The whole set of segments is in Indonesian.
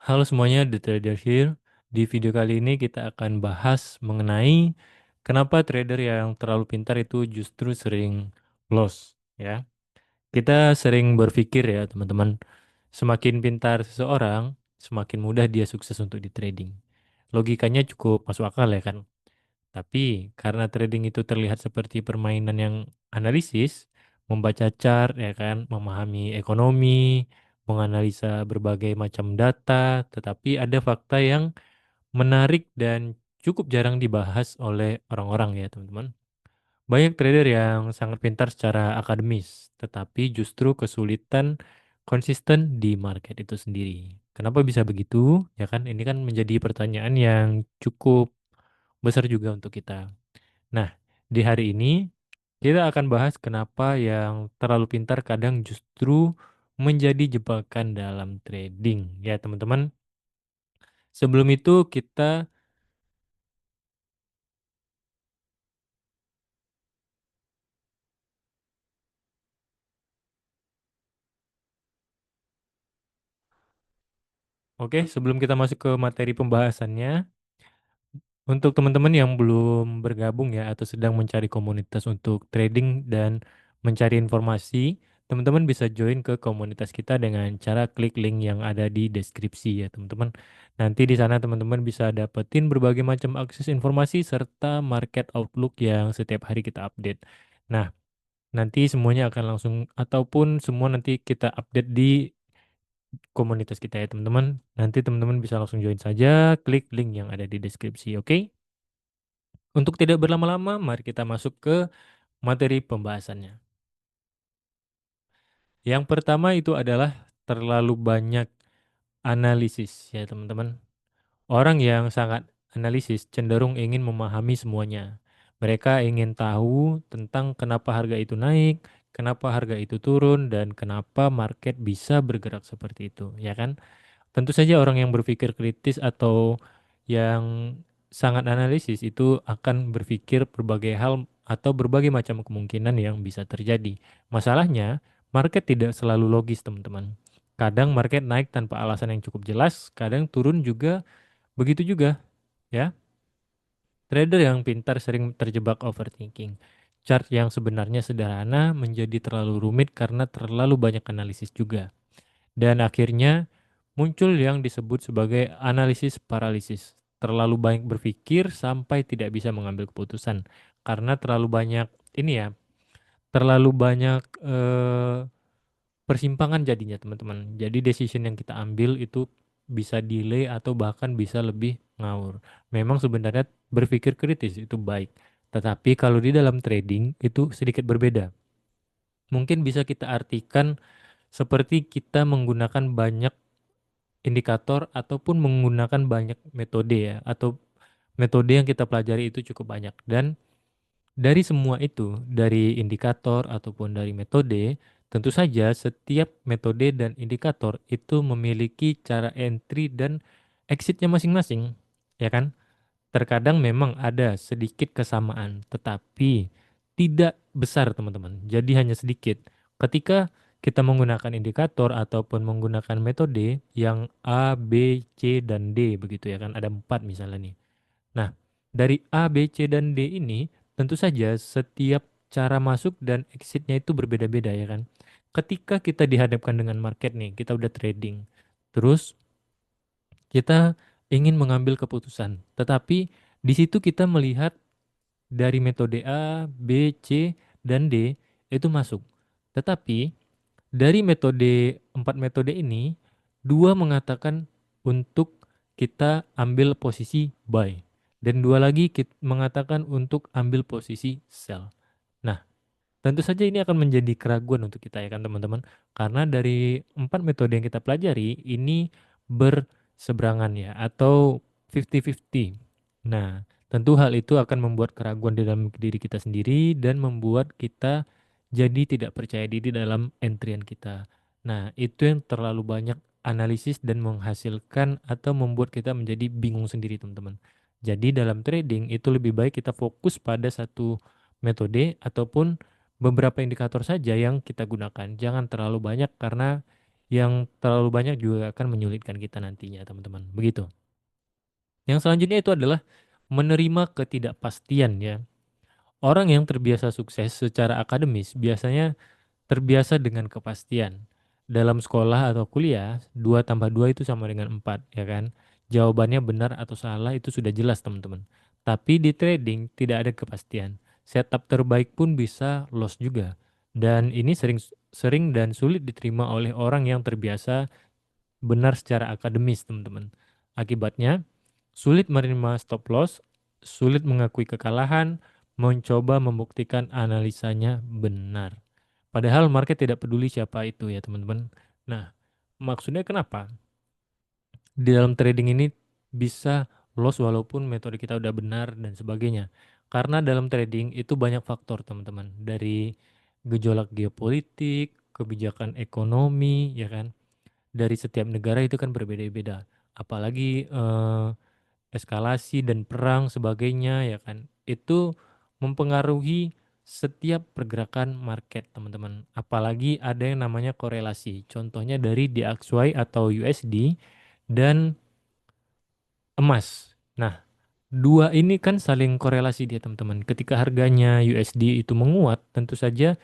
Halo semuanya, The Trader here. Di video kali ini kita akan bahas mengenai kenapa trader yang terlalu pintar itu justru sering loss, ya. Kita sering berpikir ya, teman-teman, semakin pintar seseorang, semakin mudah dia sukses untuk di trading. Logikanya cukup masuk akal ya kan? Tapi karena trading itu terlihat seperti permainan yang analisis, membaca chart ya kan, memahami ekonomi, menganalisa berbagai macam data, tetapi ada fakta yang menarik dan cukup jarang dibahas oleh orang-orang ya teman-teman. Banyak trader yang sangat pintar secara akademis, tetapi justru kesulitan konsisten di market itu sendiri. Kenapa bisa begitu? Ya kan, ini kan menjadi pertanyaan yang cukup besar juga untuk kita. Nah, di hari ini kita akan bahas kenapa yang terlalu pintar kadang justru menjadi jebakan dalam trading. Ya, teman-teman. Sebelum itu kita, oke, sebelum kita masuk ke materi pembahasannya, untuk teman-teman yang belum bergabung ya atau sedang mencari komunitas untuk trading dan mencari informasi, teman-teman bisa join ke komunitas kita dengan cara klik link yang ada di deskripsi ya teman-teman. Nanti di sana teman-teman bisa dapetin berbagai macam akses informasi serta market outlook yang setiap hari kita update. Nah, nanti semuanya akan langsung ataupun semua nanti kita update di komunitas kita ya teman-teman. Nanti teman-teman bisa langsung join saja, klik link yang ada di deskripsi, oke? Untuk tidak berlama-lama, mari kita masuk ke materi pembahasannya. Yang pertama itu adalah terlalu banyak analisis ya teman-teman. Orang yang sangat analisis cenderung ingin memahami semuanya. Mereka ingin tahu tentang kenapa harga itu naik, kenapa harga itu turun, dan kenapa market bisa bergerak seperti itu, ya kan? Tentu saja orang yang berpikir kritis atau yang sangat analisis itu akan berpikir berbagai hal atau berbagai macam kemungkinan yang bisa terjadi. Masalahnya, market tidak selalu logis, teman-teman. Kadang market naik tanpa alasan yang cukup jelas, kadang turun juga begitu juga, ya. Trader yang pintar sering terjebak overthinking. Chart yang sebenarnya sederhana menjadi terlalu rumit karena terlalu banyak analisis juga. Dan akhirnya muncul yang disebut sebagai analisis paralisis. Terlalu banyak berpikir sampai tidak bisa mengambil keputusan. Karena terlalu banyak ini ya, terlalu banyak persimpangan jadinya teman-teman. Jadi decision yang kita ambil itu bisa delay atau bahkan bisa lebih ngawur. Memang sebenarnya berpikir kritis itu baik. Tetapi kalau di dalam trading itu sedikit berbeda. Mungkin bisa kita artikan seperti kita menggunakan banyak indikator ataupun menggunakan banyak metode ya atau metode yang kita pelajari itu cukup banyak dan dari semua itu dari indikator ataupun dari metode tentu saja setiap metode dan indikator itu memiliki cara entry dan exitnya masing-masing ya kan. Terkadang memang ada sedikit kesamaan, tetapi tidak besar, teman-teman. Jadi hanya sedikit. Ketika kita menggunakan indikator ataupun menggunakan metode yang A, B, C, dan D, begitu ya kan, ada 4 misalnya nih. Nah, dari A, B, C, dan D ini, tentu saja setiap cara masuk dan exitnya itu berbeda-beda ya kan. Ketika kita dihadapkan dengan market nih, kita udah trading. Terus kita ingin mengambil keputusan, tetapi di situ kita melihat dari metode A, B, C, dan D itu masuk. Tetapi dari metode 4 metode ini, dua mengatakan untuk kita ambil posisi buy dan dua lagi mengatakan untuk ambil posisi sell. Nah, tentu saja ini akan menjadi keraguan untuk kita ya kan teman-teman. Karena dari 4 metode yang kita pelajari ini berseberangan ya atau 50-50. Nah, tentu hal itu akan membuat keraguan di dalam diri kita sendiri dan membuat kita jadi tidak percaya diri dalam entryan kita. Nah, itu yang terlalu banyak analisis dan menghasilkan atau membuat kita menjadi bingung sendiri teman-teman. Jadi dalam trading itu lebih baik kita fokus pada satu metode ataupun beberapa indikator saja yang kita gunakan. Jangan terlalu banyak karena yang terlalu banyak juga akan menyulitkan kita nantinya, teman-teman. Begitu. Yang selanjutnya itu adalah menerima ketidakpastian ya. Orang yang terbiasa sukses secara akademis biasanya terbiasa dengan kepastian. Dalam sekolah atau kuliah, 2 tambah 2 itu sama dengan 4, ya kan? Jawabannya benar atau salah itu sudah jelas, teman-teman. Tapi di trading tidak ada kepastian. Setup terbaik pun bisa loss juga. Dan ini sering sering dan sulit diterima oleh orang yang terbiasa benar secara akademis, teman-teman. Akibatnya, sulit menerima stop loss, sulit mengakui kekalahan, mencoba membuktikan analisanya benar. Padahal market tidak peduli siapa itu ya, teman-teman. Nah, maksudnya kenapa? Di dalam trading ini bisa loss walaupun metode kita udah benar dan sebagainya. Karena dalam trading itu banyak faktor, teman-teman. Dari gejolak geopolitik, kebijakan ekonomi, ya kan? Dari setiap negara itu kan berbeda-beda. Apalagi eskalasi dan perang sebagainya ya kan. Itu mempengaruhi setiap pergerakan market, teman-teman. Apalagi ada yang namanya korelasi. Contohnya dari DXY atau USD dan emas. Nah, dua ini kan saling korelasi dia, teman-teman. Ketika harganya USD itu menguat, tentu saja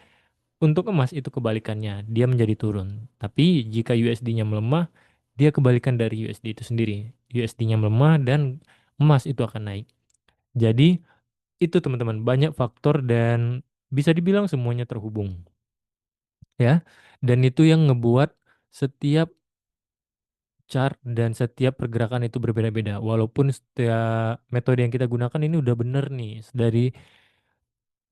untuk emas itu kebalikannya, dia menjadi turun. Tapi jika USD-nya melemah, dia kebalikan dari USD itu sendiri. USD-nya melemah dan emas itu akan naik. Jadi itu teman-teman banyak faktor dan bisa dibilang semuanya terhubung ya. Dan itu yang ngebuat setiap chart dan setiap pergerakan itu berbeda-beda. Walaupun setiap metode yang kita gunakan ini udah bener nih dari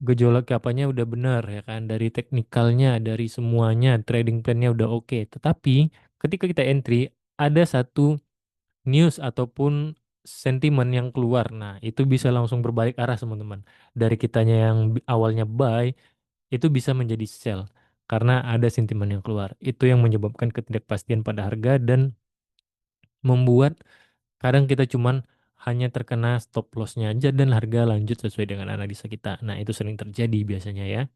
gejolak apanya udah benar ya kan, dari teknikalnya, dari semuanya, trading plan-nya udah oke. Tetapi ketika kita entry ada satu news ataupun sentimen yang keluar. Nah, itu bisa langsung berbalik arah, teman-teman. Dari kitanya yang awalnya buy itu bisa menjadi sell karena ada sentimen yang keluar. Itu yang menyebabkan ketidakpastian pada harga dan membuat kadang kita cuman hanya terkena stop loss-nya aja dan harga lanjut sesuai dengan analisa kita. Nah, itu sering terjadi biasanya ya.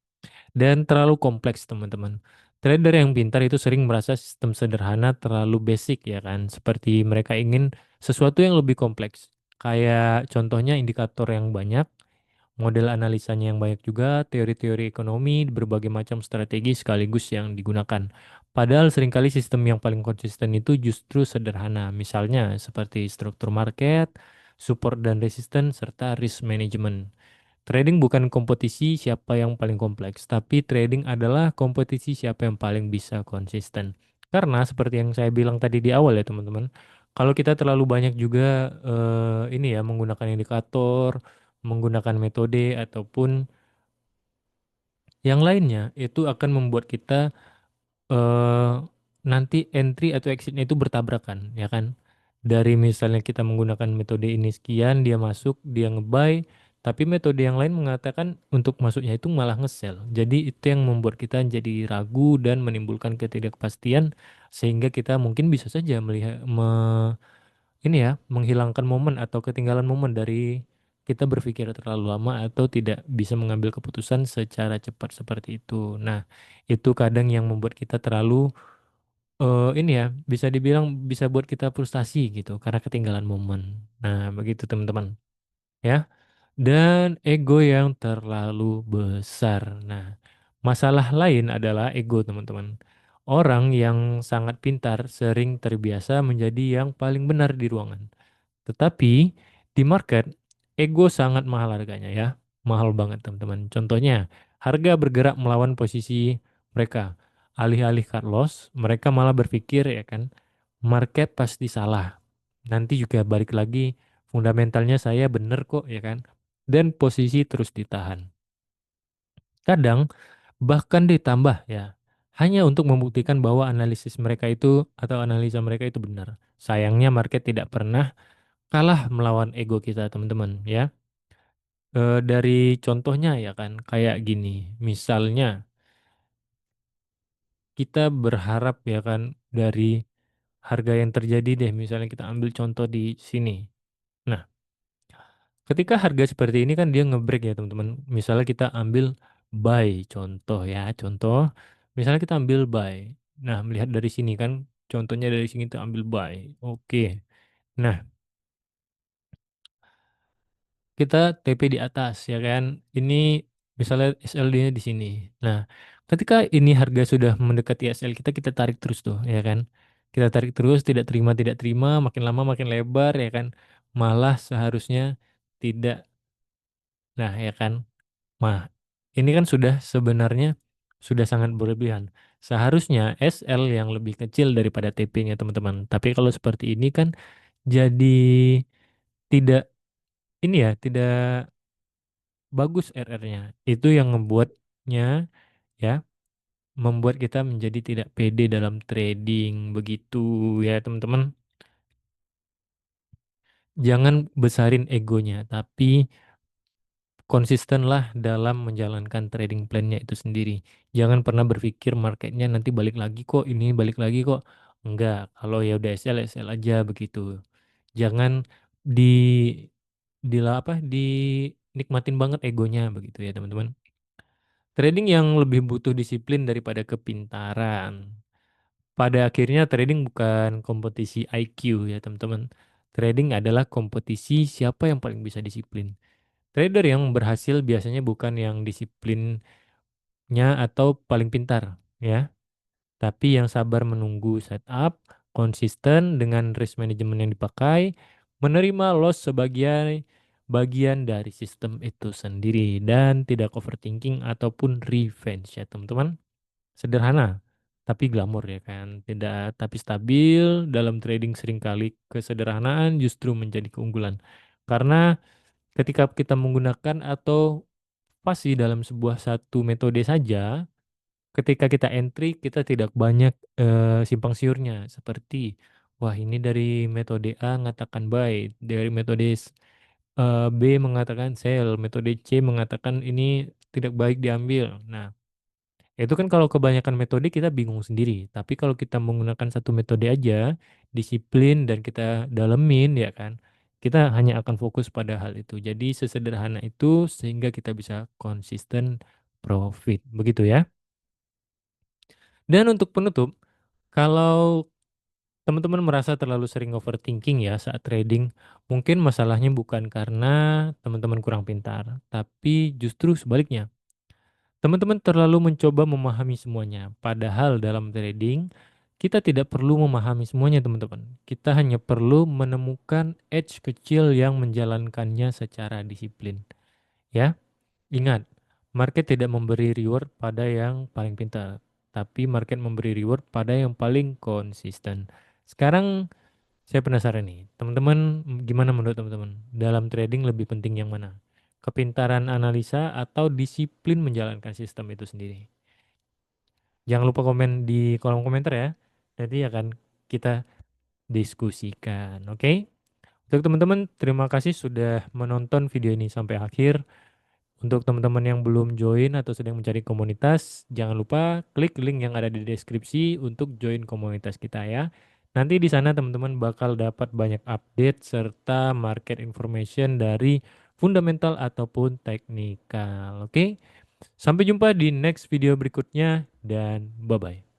Dan terlalu kompleks, teman-teman. Trader yang pintar itu sering merasa sistem sederhana terlalu basic ya kan, seperti mereka ingin sesuatu yang lebih kompleks. Kayak contohnya indikator yang banyak, model analisanya yang banyak juga, teori-teori ekonomi, berbagai macam strategi sekaligus yang digunakan. Padahal seringkali sistem yang paling konsisten itu justru sederhana, misalnya seperti struktur market, support dan resistance, serta risk management. Trading bukan kompetisi siapa yang paling kompleks, tapi trading adalah kompetisi siapa yang paling bisa konsisten. Karena seperti yang saya bilang tadi di awal ya teman-teman, kalau kita terlalu banyak juga ini ya menggunakan indikator, menggunakan metode ataupun yang lainnya, itu akan membuat kita eh, nanti entry atau exitnya itu bertabrakan, ya kan? Dari misalnya kita menggunakan metode ini sekian, dia masuk, dia nge-buy, tapi metode yang lain mengatakan untuk masuknya itu malah nge-sell. Jadi itu yang membuat kita jadi ragu dan menimbulkan ketidakpastian sehingga kita mungkin bisa saja melihat ini ya, menghilangkan momen atau ketinggalan momen dari kita berpikir terlalu lama atau tidak bisa mengambil keputusan secara cepat seperti itu. Nah, itu kadang yang membuat kita terlalu ini ya, bisa dibilang bisa buat kita frustasi gitu karena ketinggalan momen. Nah, begitu teman-teman. Ya. Dan ego yang terlalu besar. Nah, masalah lain adalah ego, teman-teman. Orang yang sangat pintar sering terbiasa menjadi yang paling benar di ruangan. Tetapi di market, ego sangat mahal harganya ya. Mahal banget teman-teman. Contohnya, harga bergerak melawan posisi mereka. Alih-alih cut loss, mereka malah berpikir ya kan, market pasti salah. Nanti juga balik lagi, fundamentalnya saya bener kok ya kan. Dan posisi terus ditahan. Kadang bahkan ditambah ya, hanya untuk membuktikan bahwa analisis mereka itu atau analisa mereka itu benar. Sayangnya market tidak pernah kalah melawan ego kita teman-teman ya. Dari contohnya ya kan kayak gini, misalnya kita berharap ya kan dari harga yang terjadi deh, misalnya kita ambil contoh di sini. Nah, ketika harga seperti ini kan dia ngebreak ya teman-teman. Misalnya kita ambil buy contoh ya, contoh misalnya kita ambil buy. Nah, melihat dari sini kan, contohnya dari sini kita ambil buy. Oke. Nah, kita TP di atas ya kan. Ini misalnya SLD-nya di sini. Nah, ketika ini harga sudah mendekati SL kita, kita tarik terus tuh ya kan. Kita tarik terus, tidak terima, makin lama makin lebar ya kan. Malah seharusnya tidak. Nah, ya kan. Nah, ini kan sudah sebenarnya sudah sangat berlebihan. Seharusnya SL yang lebih kecil daripada TP-nya teman-teman. Tapi kalau seperti ini kan jadi tidak ini ya, tidak bagus RR-nya. Itu yang membuatnya ya, membuat kita menjadi tidak pede dalam trading begitu ya teman-teman. Jangan besarin egonya, tapi konsistenlah dalam menjalankan trading plan-nya itu sendiri. Jangan pernah berpikir marketnya nanti balik lagi kok, ini balik lagi kok. Enggak, kalau ya udah SL SL aja begitu. Jangan di apa dinikmatin banget egonya begitu ya teman-teman. Trading yang lebih butuh disiplin daripada kepintaran. Pada akhirnya trading bukan kompetisi IQ ya teman-teman. Trading adalah kompetisi siapa yang paling bisa disiplin. Trader yang berhasil biasanya bukan yang disiplinnya atau paling pintar ya, tapi yang sabar menunggu setup, konsisten dengan risk management yang dipakai, menerima loss sebagai bagian dari sistem itu sendiri dan tidak overthinking ataupun revenge ya teman-teman. Sederhana tapi glamor ya kan. Tidak tapi stabil dalam trading seringkali kesederhanaan justru menjadi keunggulan. Karena ketika kita menggunakan atau pasti dalam sebuah satu metode saja, ketika kita entry kita tidak banyak simpang siurnya seperti wah ini dari metode A mengatakan buy, dari metode B mengatakan sell, metode C mengatakan ini tidak baik diambil. Nah, itu kan kalau kebanyakan metode kita bingung sendiri. Tapi kalau kita menggunakan satu metode aja, disiplin dan kita dalemin ya kan, kita hanya akan fokus pada hal itu. Jadi sesederhana itu sehingga kita bisa konsisten profit. Begitu ya. Dan untuk penutup, kalau teman-teman merasa terlalu sering overthinking ya saat trading, mungkin masalahnya bukan karena teman-teman kurang pintar, tapi justru sebaliknya. Teman-teman terlalu mencoba memahami semuanya. Padahal dalam trading, kita tidak perlu memahami semuanya, teman-teman. Kita hanya perlu menemukan edge kecil yang menjalankannya secara disiplin. Ya, ingat, market tidak memberi reward pada yang paling pintar, tapi market memberi reward pada yang paling konsisten. Sekarang saya penasaran nih, teman-teman gimana menurut teman-teman? Dalam trading lebih penting yang mana? Kepintaran analisa atau disiplin menjalankan sistem itu sendiri? Jangan lupa komen di kolom komentar ya. Nanti akan kita diskusikan, oke? Untuk teman-teman, terima kasih sudah menonton video ini sampai akhir. Untuk teman-teman yang belum join atau sedang mencari komunitas, jangan lupa klik link yang ada di deskripsi untuk join komunitas kita ya. Nanti di sana teman-teman bakal dapat banyak update serta market information dari fundamental ataupun teknikal. Oke? Sampai jumpa di next video berikutnya dan bye-bye.